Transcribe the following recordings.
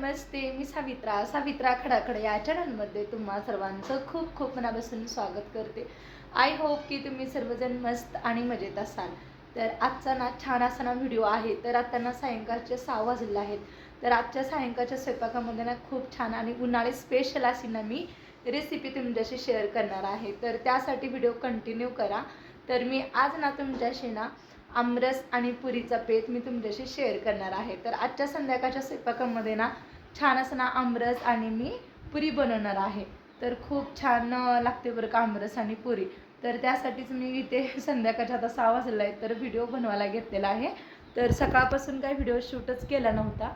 नमस्ते, मी सावित्रा खडाखडे या चॅनलमध्ये तुम्हा सर्वांचं खूप खूप मनापासून स्वागत करते। आय होप की तुम्ही सर्वजण मस्त आणि मजेत असाल। तर आजचा ना छान असा ना व्हिडिओ आहे। तर आता ना सायंकाळचे 6 वाजले आहेत। तर आजच्या सायंकाळच्या स्वयंपाकामध्ये ना खूप छान आणि उन्हाळी स्पेशल अशी ना मी रेसिपी तुमच्याशी शेअर करणार आहे। तर त्यासाठी व्हिडिओ कंटिन्यू करा। तर मी आज ना तुमच्याशी ना आमरस आणि पुरीचा पेत मी तुमच्याशी शेअर करणार आहे। तर आजच्या संध्याकाळच्या स्वयंपाकामध्ये ना छान असं ना आमरस आणि मी पुरी बनवणार आहे। तर खूप छान लागते बरं का आमरस आणि पुरी। तर त्यासाठीच मी इथे संध्याकाळच्या आता 6 वाजले आहेत तर व्हिडिओ बनवायला घेतलेला आहे। तर सकाळपासून काही व्हिडिओ शूटच केला नव्हता।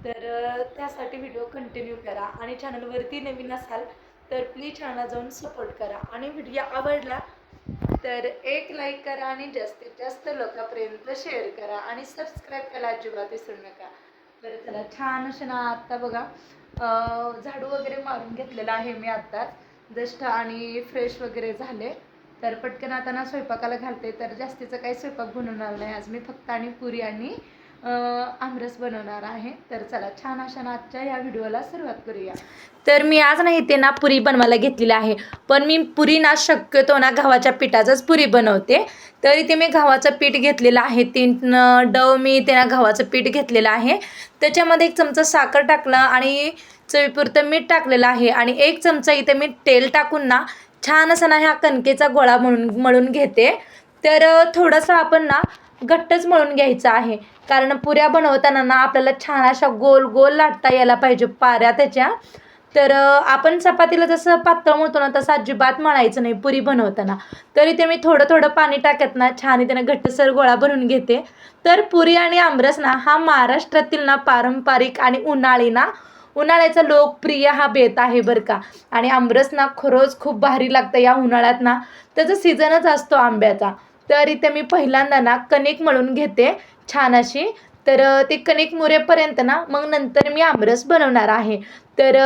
तर त्यासाठी व्हिडिओ कंटिन्यू करा आणि चॅनलवरती नवीन असाल तर प्लीज चॅनलला जाऊन सपोर्ट करा आणि व्हिडिओ आवडला तर एक लाईक करा आणि जास्तीत जास्त लोकांपर्यंत शेअर करा आणि सबस्क्राईब करायला अजिबात विसरू नका। तर चला छान असं ना आता बघा झाडू वगैरे मारून घेतलेला आहे मी आत्ताच जस्ट आणि फ्रेश वगैरे झाले। तर पटकन आता ना स्वयंपाकाला घालते। तर जास्तीचं काही स्वयंपाक बनवणार नाही आज मी, फक्त आणि पुरी आणि आमरस बनवणार आहे। तर चला छान अशा ना आजच्या या व्हिडिओला सुरुवात करूया। तर मी आज ना इथे ना पुरी बनवायला घेतलेली आहे, पण मी पुरी ना शक्यतो ना गव्हाच्या पिठाचाच पुरी बनवते। तर इथे मी गव्हाचं पीठ घेतलेलं आहे, 3 डव मी इथे ना गव्हाचं पीठ घेतलेलं आहे। त्याच्यामध्ये 1 चमचा साखर टाकलं आणि चवीपुरतं मीठ टाकलेलं आहे आणि 1 चमचा इथे मी तेल टाकून ना छान असं ना ह्या कणकेचा गोळा मळून घेते। तर थोडंसं आपण ना घट्टच मळून घ्यायचं आहे, कारण पुऱ्या बनवताना ना आपल्याला छान अशा गोल गोल लाटता यायला पाहिजे पाऱ्या त्याच्या। तर आपण चपातीला जसं पातळ मळतो ना तसं अजिबात मळायचं नाही पुरी बनवताना। तरी ते मी थोडं थोडं पाणी टाकत ना छान इथे घट्टसर गोळा बनवून घेते। तर पुरी आणि आमरस ना हा महाराष्ट्रातील ना पारंपरिक आणि उन्हाळ्याचा लोकप्रिय हा बेत आहे बरं का। आणि आमरस ना खरंच खूप भारी लागतं या उन्हाळ्यात ना, त्याचा सीझनच असतो आंब्याचा। तर इथे मी पहिल्यांदा ना कणिक मळून घेते छान अशी। तर ते कणिक मुरेपर्यंत ना मग नंतर मी आमरस बनवणार आहे। तर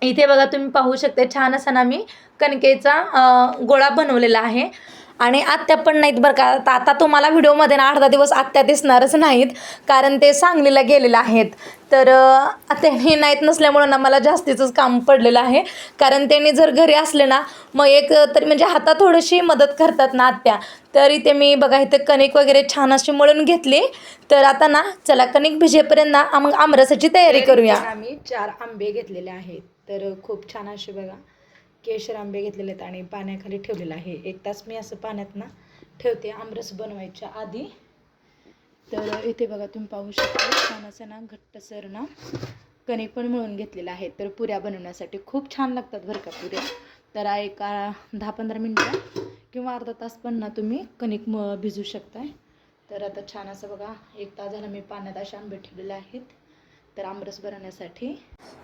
इथे बघा तुम्ही पाहू शकता छान असा ना मी कणकेचा गोळा बनवलेला आहे आणि आत्या पण नाहीत बरं का। आता तुम्हाला व्हिडिओमध्ये ना अर्धा दिवस आत्या दिसणारच नाहीत, कारण ते सांगलीला गेलेले आहेत। तर त्यांनी नाहीत नसल्यामुळं ना मला जास्तीचंच काम पडलेलं आहे, कारण त्यांनी जर घरी असले ना मग एक तरी म्हणजे हातात थोडीशी मदत करतात ना आत्या। तर इथे मी बघा इथे कणिक वगैरे छान अशी मळून घेतली। तर आता ना चला कणिक भिजेपर्यंत ना मग आमरसाची तयारी करूया। आम्ही 4 आंबे घेतलेले आहेत। तर खूप छान असे बघा केशर आंबे घेतलेले आहेत आणि पाण्याखाली ठेवलेलं आहे। 1 तास मी असं पाण्यात ना ठेवते आमरस बनवायच्या आधी। तर इथे बघा तुम्ही पाहू शकता छान असं ना घट्टसर ना कणिक पण मळून घेतलेलं आहे। तर पुऱ्या बनवण्यासाठी खूप छान लागतात बरं का पुऱ्या। तर एक 10-15 मिनटं किंवा अर्धा तास पण ना तुम्ही कणिक भिजू शकताय। तर आता छान असं बघा 1 तास झाला मी पाण्यात असे आंबे ठेवलेले आहेत तर आमरस बनवण्यासाठी।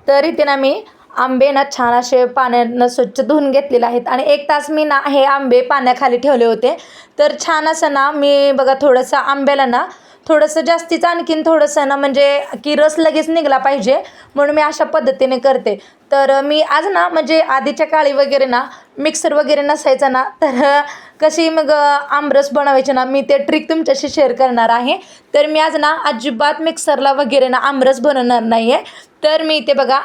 तर इथे ना मी आंबे ना छान असे पाण्यानं स्वच्छ धुवून घेतलेले आहेत आणि 1 तास मी ना हे आंबे पाण्याखाली ठेवले होते। तर छान असं ना मी बघा थोडंसं आंब्याला ना थोडंसं जास्तीचं आणखीन थोडंसं ना म्हणजे की रस लगेच निघला पाहिजे म्हणून मी अशा पद्धतीने करते। तर मी आज ना म्हणजे आधीच्या काळी वगैरे ना मिक्सर वगैरे नसायचा ना, तर कशी मग आमरस बनवायचे ना मी ते ट्रिक तुमच्याशी शेअर करणार आहे। तर मी आज ना अजिबात मिक्सरला वगैरे ना आमरस बनवणार नाही आहे। तर मी इथे बघा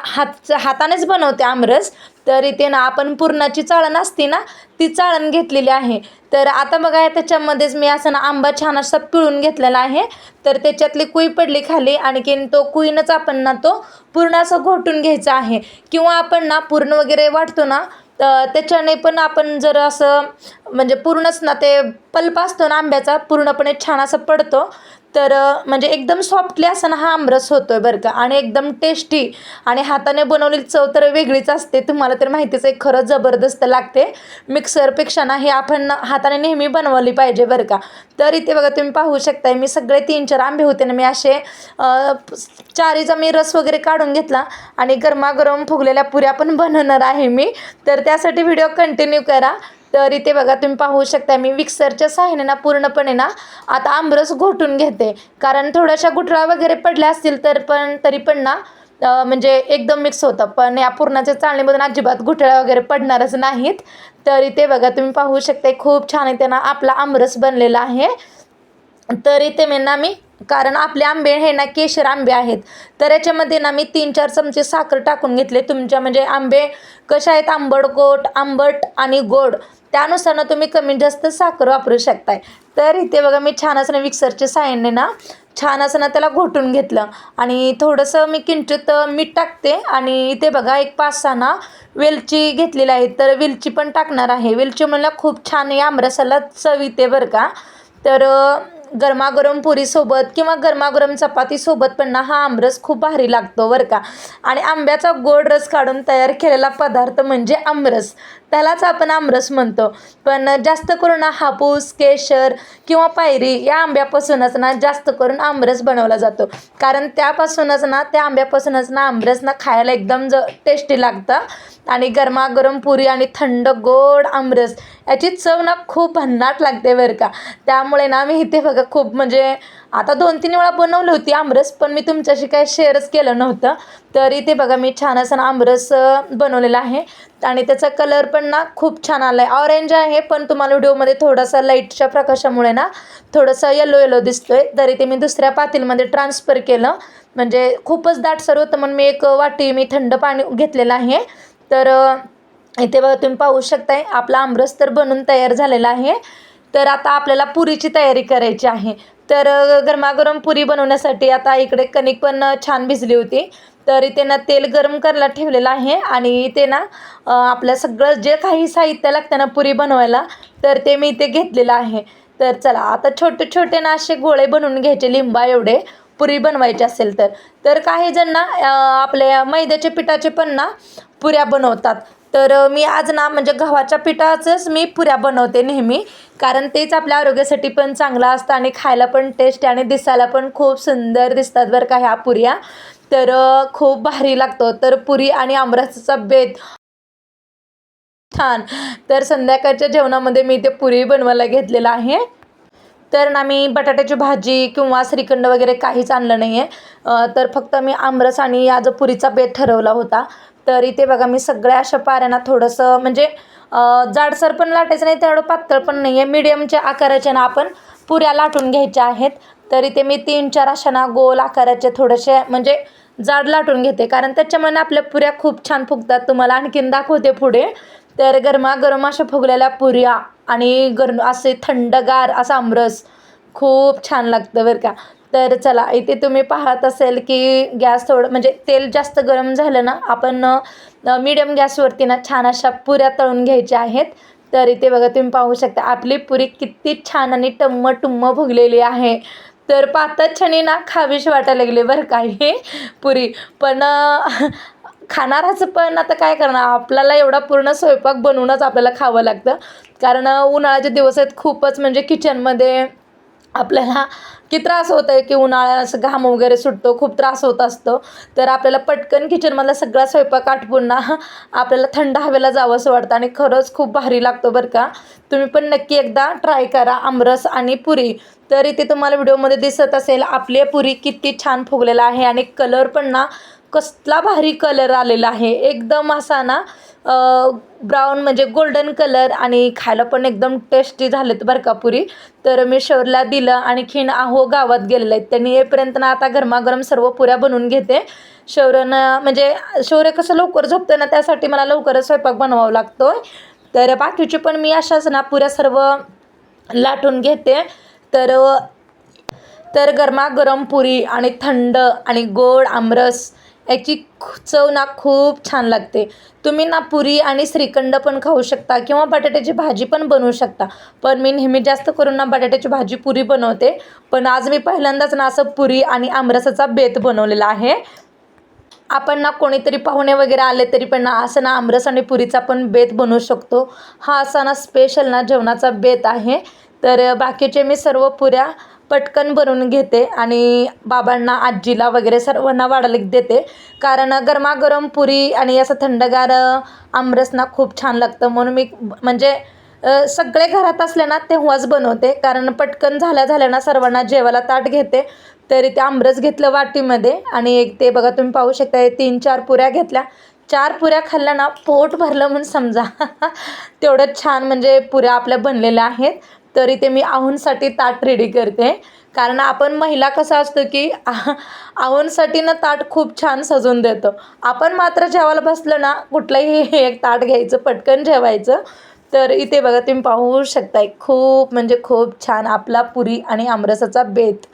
हातानेच बनवते आमरस। तर इथे ना आपण पुरणाची चाळण असते ना ती चाळण घेतलेली आहे। तर आता बघा त्याच्यामध्येच मी असं ना आंबा छान असा पिळून घेतलेला आहे। तर त्याच्यातली कुई पडली खाली, आणखीन तो कुईनच आपण ना तो पूर्ण असं घोटून घ्यायचा आहे। किंवा आपण ना पूर्ण वगैरे वाटतो ना तर त्याच्याने पण आपण जर असं म्हणजे पूर्णच ना ते पल्प असतो ना आंब्याचा पूर्णपणे छान असं पडतो। तर म्हणजे एकदम सॉफ्टली असा ना हा आमरस होतोय बरं का आणि एकदम टेस्टी आणि हाताने बनवलेली चव तर वेगळीच असते। तुम्हाला तर माहितीच आहे खरंच जबरदस्त लागते। मिक्सरपेक्षा ना हे आपण हाताने नेहमी बनवली पाहिजे बरं का। तर इथे बघा तुम्ही पाहू शकताय मी सगळे 3-4 आंबे होते ना मी असे 4चा मी रस वगैरे काढून घेतला आणि गरमागरम फुगलेल्या पुऱ्या पण बनवणार आहे मी। तर त्यासाठी व्हिडिओ कंटिन्यू करा। तर इथे बघा तुम्ही पाहू शकता मी मिक्सरच्या सहाय्याने ना पूर्णपणे ना आता आमरस घोटून घेते, कारण थोड्याशा गुठळ्या वगैरे पडल्या असतील तरी पण ना म्हणजे एकदम मिक्स होतं, पण या पुरणाच्या चाळणीमधून अजिबात गुठळ्या वगैरे पडणारच नाहीत। तर इथे बघा तुम्ही पाहू शकता खूप छान इथे ना आपला आमरस बनलेला आहे। तर इथे मी कारण आपले आंबे हे ना केशर आंबे आहेत. तर याच्यामध्ये ना मी 3-4 चमचे साखर टाकून घेतले. तुमच्या म्हणजे आंबे कसे आहेत आंबट आणि गोड त्यानुसार ना तुम्ही कमी जास्त साखर वापरू शकताय. तर इथे बघा मी छान असं मिक्सरच्या साहाय्याने ना छान असं ना त्याला घोटून घेतलं आणि थोडंसं मी किंचित मीठ टाकते आणि इथे बघा एक 5-6 ना वेलची घेतलेली आहे. तर वेलची पण टाकणार आहे. वेलची मला खूप छान या आमरसाला चव येते बरं का. तर गरमागरम पुरीसोबत किंवा गरमागरम चपातीसोबत पण ना हा आमरस खूप भारी लागतो बरं का. आणि आंब्याचा गोड रस काढून तयार केलेला पदार्थ म्हणजे आमरस. त्यालाच आपण आमरस म्हणतो. पण जास्त करून हापूस, केशर किंवा पायरी या आंब्यापासूनच ना जास्त करून आमरस बनवला जातो. कारण त्यापासूनच ना त्या आंब्यापासूनच ना आमरस ना खायला एकदम टेस्टी लागतं. आणि गरमागरम पुरी आणि थंड गोड आमरस याची चव ना खूप भन्नाट लागते बरं का. त्यामुळे ना मी इथे बघा खूप म्हणजे आता 2-3 वेळा बनवली होती आमरस, पण मी तुमच्याशी काही शेअरच केलं नव्हतं. तर इथे बघा मी छान असं आमरस बनवलेला आहे आणि त्याचा कलर पण ना खूप छान आला आहे. ऑरेंज आहे, पण तुम्हाला व्हिडिओमध्ये थोडासा लाईटच्या प्रकाशामुळे ना थोडंसं येलो दिसतोय. तर इथे मी दुसऱ्या पातेल्यामध्ये ट्रान्सफर केलं. म्हणजे खूपच दाटसर होतं म्हणून मी एक वाटी मी थंड पाणी घेतलेलं आहे. तर इथे बघा तुम्ही पाहू शकताय आपला आमरस तर बनून तयार झालेला आहे. तर आता आपल्याला पुरीची तयारी करायची आहे. तर गरमागरम पुरी बनवण्यासाठी आता इकडे कणिक पण छान भिजली होती. तर इथे ना तेल गरम करायला ठेवलेलं आहे आणि इथे ना आपलं सगळं जे काही साहित्य लागतं ना पुरी बनवायला तर ते मी इथे घेतलेलं आहे. तर चला आता छोटे छोटे ना असे गोळे बनवून घ्यायचे लिंबा एवढे पुरी बनवायची असेल तर. तर काही जण ना आपल्या मैद्याच्या पिठाचे पण ना पुऱ्या बनवतात. तर मी आज ना म्हणजे गव्हाच्या पिठाचंच मी पुऱ्या बनवते नेहमी. कारण तेच आपल्या आरोग्यासाठी पण चांगलं असतं आणि खायला पण टेस्ट आणि दिसायला पण खूप सुंदर दिसतात बरं का ह्या पुऱ्या. तर खूप भारी लागतो. तर पुरी आणि आमरसाचा बेत छान. तर संध्याकाळच्या जेवणामध्ये मी ते पुरी बनवायला घेतलेलं आहे. तर ना मी बटाट्याची भाजी किंवा श्रीखंड वगैरे काहीच आणलं नाही आहे. तर फक्त मी आमरस आणि या जो पुरीचा बेत ठरवला होता. तर इथे बघा मी सगळ्या अशा पाऱ्यांना थोडंसं म्हणजे जाडसर पण लाटायचं नाही तेवढं पातळ पण नाही आहे. मीडियमच्या आकाराच्या ना आपण पुऱ्या लाटून घ्यायच्या आहेत. तर इथे मी 3-4 अशा ना गोल आकाराचे थोडेसे म्हणजे जाड लाटून घेते. कारण त्याच्यामुळे आपल्या पुऱ्या खूप छान फुगतात. तुम्हाला आणखीन दाखवते पुढे. तर गरमागरम अशा फुगलेल्या पुऱ्या आणि असे थंडगार असा आमरस खूप छान लागतं बरं का. तर चला इथे तुम्ही पाहत असेल की गॅस थोडं म्हणजे तेल जास्त गरम झालं ना आपण मीडियम गॅसवरती ना छान अशा पुऱ्या तळून घ्यायच्या आहेत. तर इथे बघा तुम्ही पाहू शकता आपली पुरी किती छान आणि टम्म फुगलेली आहे. तर पाहताच क्षणी ना खावीशी वाटायला लागली बरं का ही पुरी. पण खाणाराचं पण आता काय करणार आपल्याला एवढा पूर्ण स्वयंपाक बनवूनच आपल्याला खावं लागतं. कारण उन्हाळ्याचे दिवस आहेत खूपच म्हणजे किचनमध्ये आपल्याला किती त्रास होत आहे की उन्हाळ्यात असं घाम वगैरे सुटतो खूप त्रास होत असतो. तर आपल्याला पटकन किचनमधला सगळा स्वयंपाक आटपून ना आपल्याला थंड हवेला जावं असं वाटतं आणि खरंच खूप भारी लागतो बरं का. तुम्ही पण नक्की एकदा ट्राय करा आमरस आणि पुरी. तर इथे तुम्हाला व्हिडिओमध्ये दिसत असेल आपली पुरी किती छान फुगलेला आहे आणि कलर पण ना कसला भारी कलर आलेला आहे. एकदम असा ना ब्राऊन म्हणजे गोल्डन कलर आणि खायला पण एकदम टेस्टी झालेत बरं का पुरी. तर मी शौर्यला दिलं आणखीन आहो गावात गेलेले आहेत त्यांनी येईपर्यंत ना आता गरमागरम सर्व पुऱ्या बनवून घेते. शौर्यनं म्हणजे शौर्य कसं लवकर झोपतं ना त्यासाठी मला लवकरच स्वयंपाक बनवावा लागतो. तर बाकीचे पण मी अशाच ना पुऱ्या सर्व लाटून घेते. तर तर गरमागरम पुरी आणि थंड आणि गोड आमरस याची चव ना खूप छान लागते. तुम्ही ना पुरी आणि श्रीखंड पण खाऊ शकता किंवा बटाट्याची भाजी पण बनवू शकता. पण मी नेहमी जास्त करून ना बटाट्याची भाजी पुरी बनवते. पण आज मी पहिल्यांदाच ना असं पुरी आणि आमरसाचा बेत बनवलेला आहे. आपण ना कोणीतरी पाहुणे वगैरे आले तरी पण ना असं ना आमरस आणि पुरीचा पण बेत बनवू शकतो. हा असा ना स्पेशल ना जेवणाचा बेत आहे. तर बाकीचे मी सर्व पुऱ्या पटकन बनवून घेते आणि बाबांना आजीला वगैरे सर्वांना वाढायला देते. कारण गरमागरम पुरी आणि असं थंडगार आमरस ना खूप छान लागतं म्हणून मी म्हणजे सगळे घरात असले ना तेव्हाच बनवते. कारण पटकन झाल्या ना सर्वांना जेवायला ताट घेते. तरी ते आमरस घेतलं वाटीमध्ये आणि एक ते बघा तुम्ही पाहू शकता 3-4 पुऱ्या घेतल्या. 4 पुऱ्या खाल्ल्या ना पोट भरलं म्हणून समजा. तेवढं छान म्हणजे पुऱ्या आपल्या बनलेल्या आहेत. तर इथे मी आहुंसाठी ताट रेडी करते. कारण आपण महिला कसं असतं की आहुंसाठी ना ताट खूप छान सजवून देतो. आपण मात्र जेवायला बसलं ना कुठलंही एक ताट घ्यायचं, पटकन जेवायचं. तर इथे बघा तुम्ही पाहू शकताय, खूप म्हणजे खूप छान आपला पुरी आणि आमरसाचा बेत.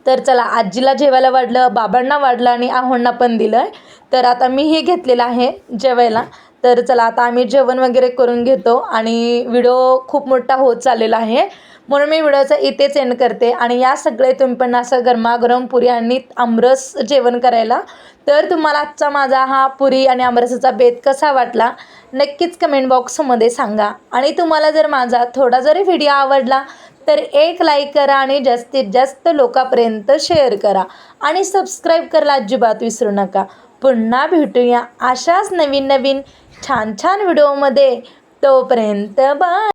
तर चला, आजीला जेवायला वाढलं, बाबांना वाढलं आणि आहोंना पण दिलं आहे. तर आता मीही घेतलेलं आहे जेवायला. तर चला, आता आम्ही जेवण वगैरे करून घेतो आणि व्हिडिओ खूप मोठा होत चाललेला आहे, म्हणून मी व्हिडिओचा इथेच एंड करते. आणि या सगळे तुम्ही पण असं गरमागरम पुरी आणि आमरस जेवण करायला. तर तुम्हाला आजचा माझा हा पुरी आणि आमरसाचा बेत कसा वाटला नक्कीच कमेंट बॉक्समध्ये सांगा. आणि तुम्हाला जर माझा थोडा जरी व्हिडिओ आवडला तर एक लाईक करा आणि जास्तीत जास्त लोकांपर्यंत शेअर करा आणि सबस्क्राईब करायला अजिबात विसरू नका. पुन्हा भेटूया अशाच नवीन नवीन छान छान व्हिडिओमध्ये. तोपर्यंत बाय.